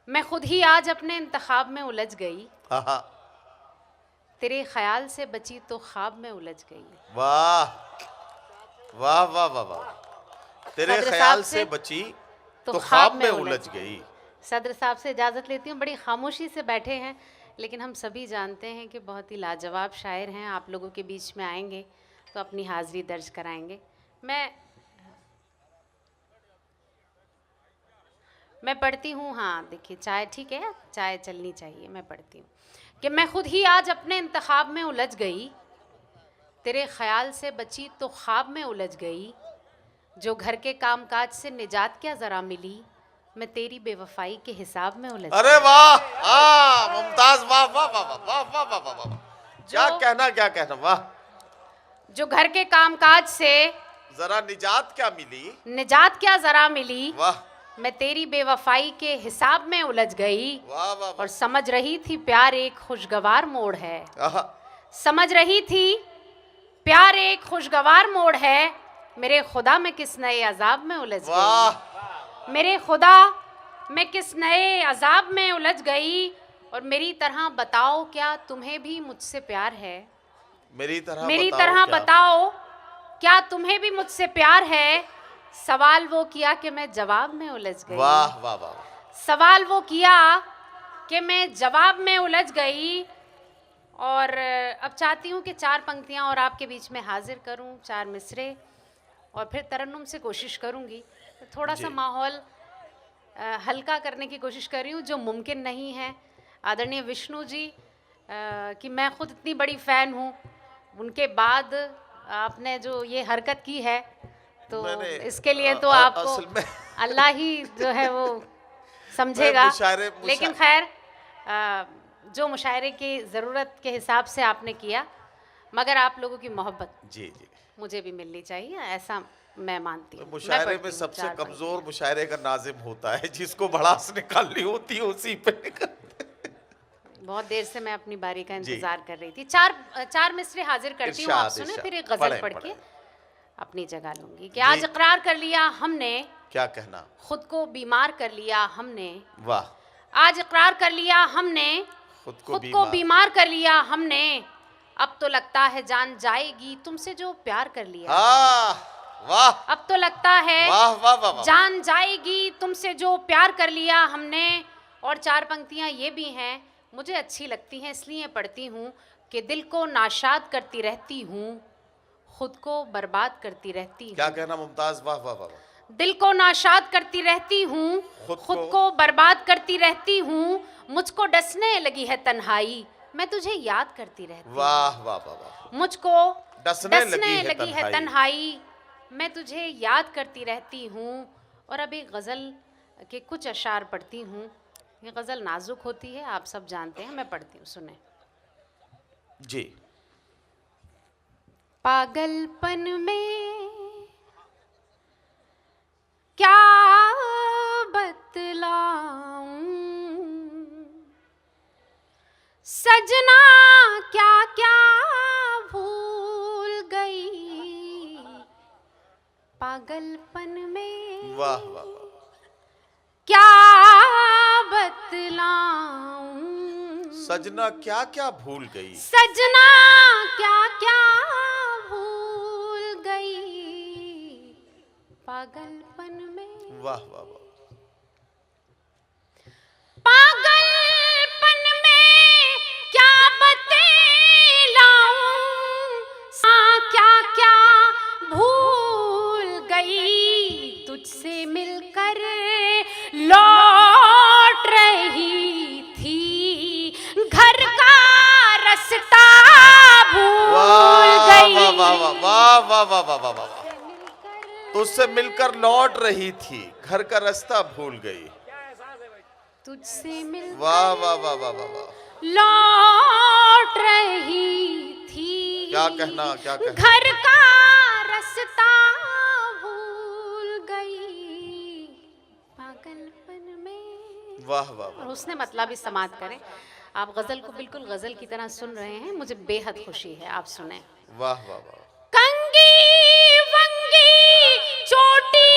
मैं खुद ही आज अपने इंतखाब में उलझ गई, तेरे ख्याल से बची तो ख्वाब में उलझ गई। वाह वाह वाह वाह वाह, तेरे ख्याल से बची तो ख्वाब में उलझ गई। सदर साहब से इजाज़त लेती हूँ। बड़ी खामोशी से बैठे हैं, लेकिन हम सभी जानते हैं कि बहुत ही लाजवाब शायर हैं। आप लोगों के बीच में आएंगे तो अपनी हाज़िरी दर्ज कराएंगे। मैं पढ़ती हूँ। हाँ देखिए, चाय ठीक है, चाय चलनी चाहिए। मैं पढ़ती हूँ कि मैं खुद ही आज अपने इंतखाब में उलझ गई, तेरे ख्याल से बची तो ख्वाब में उलझ गई। जो घर के कामकाज से निजात क्या ज़रा मिली, मैं तेरी बेवफाई के हिसाब में उलझ गई। अरे वाह मुमताज, वाह वाह वाह वाह वाह वाह वाह वाह, क्या कहना वाह। जो घर के कामकाज से जरा निजात क्या ज़रा मिली, वाह। मैं तेरी बेवफाई के हिसाब में उलझ गई। वाह वाह। और समझ रही थी प्यार एक खुशगवार मोड़ है, समझ रही थी प्यार एक खुशगवार मोड़ है। मेरे खुदा मैं किस नए अजाब में उलझ गई, मेरे खुदा मैं किस नए अजाब में उलझ गई। और मेरी तरह बताओ क्या तुम्हें भी मुझसे प्यार है, मेरी तरह बताओ क्या तुम्हें भी मुझसे प्यार है। सवाल वो किया कि मैं जवाब में उलझ गई। वाह वाह वाह। सवाल वो किया कि मैं जवाब में उलझ गई। और अब चाहती हूँ कि 4 पंक्तियाँ और आपके बीच में हाजिर करूँ, 4 मिसरे, और फिर तरन्नुम से कोशिश करूँगी थोड़ा सा माहौल हल्का करने की कोशिश कर रही हूँ, जो मुमकिन नहीं है। आदरणीय विष्णु जी कि मैं खुद इतनी बड़ी फ़ैन हूँ, उनके बाद आपने जो ये हरकत की है तो इसके लिए तो आपको अल्लाह ही जो है वो समझेगा। लेकिन खैर जो मुशायरे की ज़रूरत के हिसाब से आपने किया, मगर आप लोगों की मोहब्बत जी मुझे भी मिलनी चाहिए, ऐसा मैं मानती हूँ। मुशायरे में सबसे कमज़ोर मुशायरे का नाजिम होता है, जिसको भड़ास निकालनी होती है उसी पे निकलते। बहुत देर से मैं अपनी बारी का इंतज़ार कर रही थी। 4 मिसरे हाजिर करती हूँ, आप सुने, फिर एक गज़ल पढ़ के अपनी जगह लूंगी। कि आज इकरार कर लिया हमने, क्या कहना, खुद को बीमार कर लिया हमने। वाह। आज इकरार कर लिया हमने, खुद को बीमार कर लिया हमने। अब तो लगता है जान जाएगी तुमसे जो प्यार कर लिया। वाह। अब तो लगता है जान जाएगी तुमसे जो प्यार कर लिया हमने। और 4 पंक्तियां ये भी हैं, मुझे अच्छी लगती हैं इसलिए पढ़ती हूँ कि दिल को नाशाद करती रहती हूँ, खुद को बर्बाद करती रहती हूँ। क्या कहना मुमताज, वाह वाह वाह। दिल को नाशाद करती रहती हूँ, खुद को बर्बाद करती रहती हूँ। मुझको डसने लगी है तन्हाई, मैं तुझे याद करती रहती हूँ। वाह वाह वाह। मुझको डसने लगी है तन्हाई, मैं तुझे याद करती रहती हूँ। और अब एक गज़ल के कुछ अशार पढ़ती हूँ। ये गज़ल नाजुक होती है, आप सब जानते हैं, मैं पढ़ती हूँ, सुने जी। पागलपन में क्या बतलाऊं, सजना क्या क्या भूल गई। पागलपन में वाह वाह क्या बतलाऊं, सजना क्या क्या भूल गई। सजना क्या क्या भूल गई पागलपन में। वाह वाह वाह। पागलपन में क्या बतलाऊं, क्या क्या भूल गई। तुझसे मिलकर लौट रही थी, घर का रास्ता भूल गई। वाह वाह वाह वाह वाह वाह वाह वाह। तुझसे मिलकर लौट रही थी, घर का रास्ता भूल गई। तुझसे मिलकर वाह वाह वाह वाह वाह लौट रही थी, क्या कहना घर का रास्ता भूल गई पागलपन में। वाह वाह। और उसने मतलब ही समाप्त करें। आप गजल को बिल्कुल गजल की तरह सुन रहे हैं, मुझे बेहद खुशी है, आप सुने। वाह वाह वाह। कंगी वंगी चोटी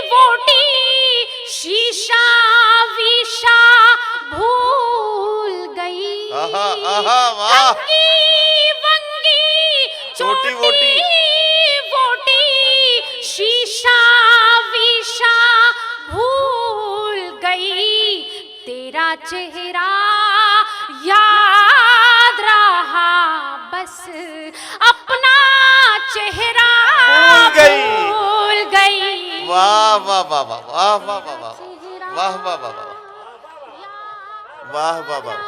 वोटी शीशा वीशा तेरा चेहरा याद रहा, बस अपना चेहरा भूल गई। वाह वाह वाह वाह वाह वाह वाह वाह वाह वाह वाह वाह वाह वाह वाह,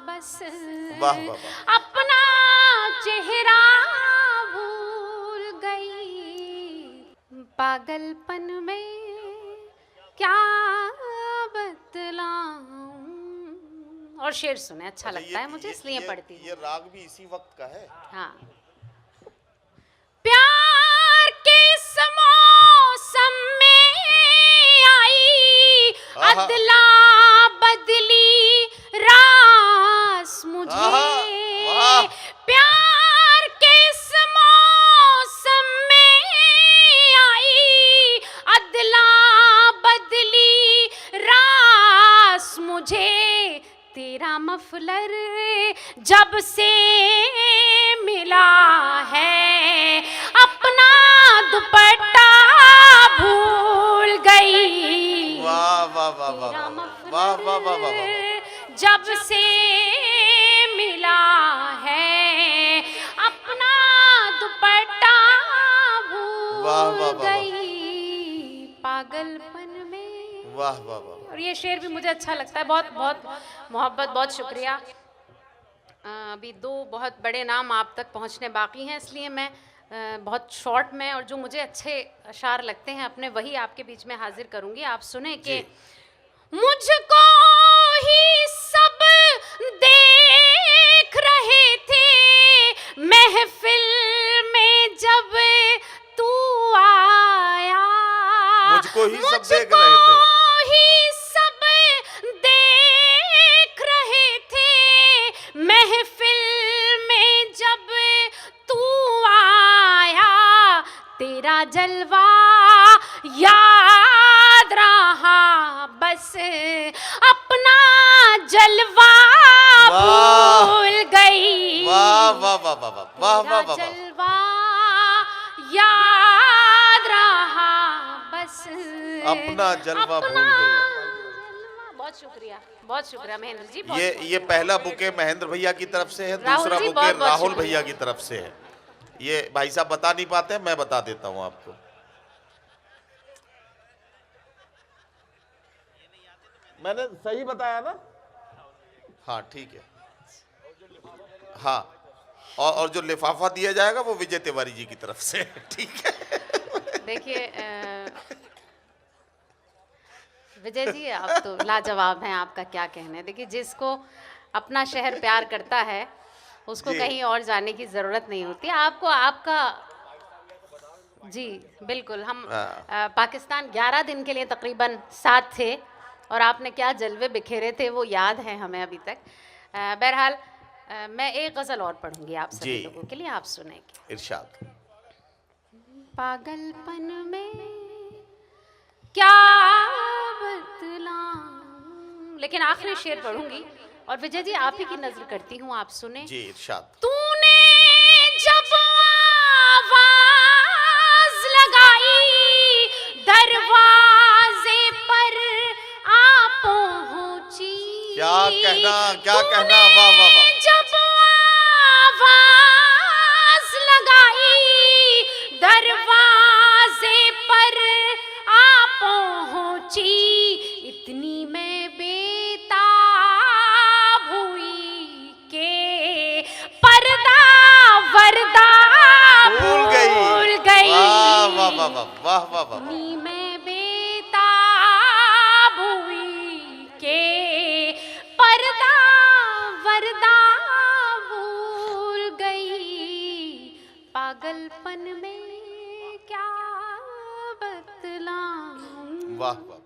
बस वाह वाह वाह, अपना चेहरा भूल गई। पागलपन में क्या बतलाऊं। और शेर सुने, अच्छा लगता है मुझे, इसलिए पढ़ती हूँ। ये राग भी इसी वक्त का है। हाँ। प्यार के इस मौसम में आई अदला बदली रास मुझे। प्यार के इस मौसम में आई अदला बदली रास मुझे। तेरा मफलर जब से मिला है, अपना दुपट्टा भूल गई। वाह वाह वाह वाह वाह वाह वाह वाह, जब से मिला है, अपना दुपट्टा भूल गई। पागलपन में। वाह वाह वाह। और ये शेर भी मुझे अच्छा लगता है, बहुत बहुत मोहब्बत, बहुत शुक्रिया। अभी दो बहुत बड़े नाम आप तक पहुंचने बाकी हैं, इसलिए मैं बहुत शॉर्ट में और जो मुझे अच्छे अशार लगते हैं अपने, वही आपके बीच में हाजिर करूंगी। आप सुने कि मुझको ही सब देख रहे थे महफिल में जब तू आया। मुझको ही सब देख रहे थे, महफिल में जब तू आया। तेरा जलवा याद रहा, बस अपना जलवा भूल गई। वाह वाह वाह वाह वाह वाह वाह, जलवा याद रहा, बस अपना जलवा भूल गई। बहुत शुक्रिया, बहुत शुक्रिया महेंद्र जी। ये पहला बुके महेंद्र भैया की तरफ से है, दूसरा बुके राहुल भैया की तरफ से है। ये भाई साहब बता नहीं पाते, मैं बता देता हूं आपको। मैंने सही बताया ना? हाँ ठीक है। हाँ, और जो लिफाफा दिया जाएगा वो विजय तिवारी जी की तरफ से, ठीक है। देखिए विजय जी, आप तो लाजवाब हैं, आपका क्या कहना है। देखिए, जिसको अपना शहर प्यार करता है उसको कहीं और जाने की ज़रूरत नहीं होती। आपको आपका जी बिल्कुल। हम पाकिस्तान 11 दिन के लिए तकरीबन साथ थे और आपने क्या जलवे बिखेरे थे वो याद है हमें अभी तक। बहरहाल मैं एक गज़ल और पढ़ूंगी आप सभी लोगों के लिए, आप सुनेंगे। इरशाद। पागलपन में क्या बतलाऊं, लेकिन आखिरी शेर पढ़ूंगी और विजय जी आप ही की नजर करती हूँ, आप सुने। जी इरशाद। तूने जब आवाज लगाई दरवाजे पर आ पहुंची। क्या कहना, क्या कहना, वाह वाह वाह। जब आवाज लगाई दरवाजे पर आ पहुंची। इतनी मैं बेताब हुई के पर्दा वर्दा भूल गई। वाह वाह वाह वाह वाह वाह। इतनी मैं बेताब हुई के पर्दा वर्दा भूल गई। पागलपन में क्या बतलाऊं। वाह वाह।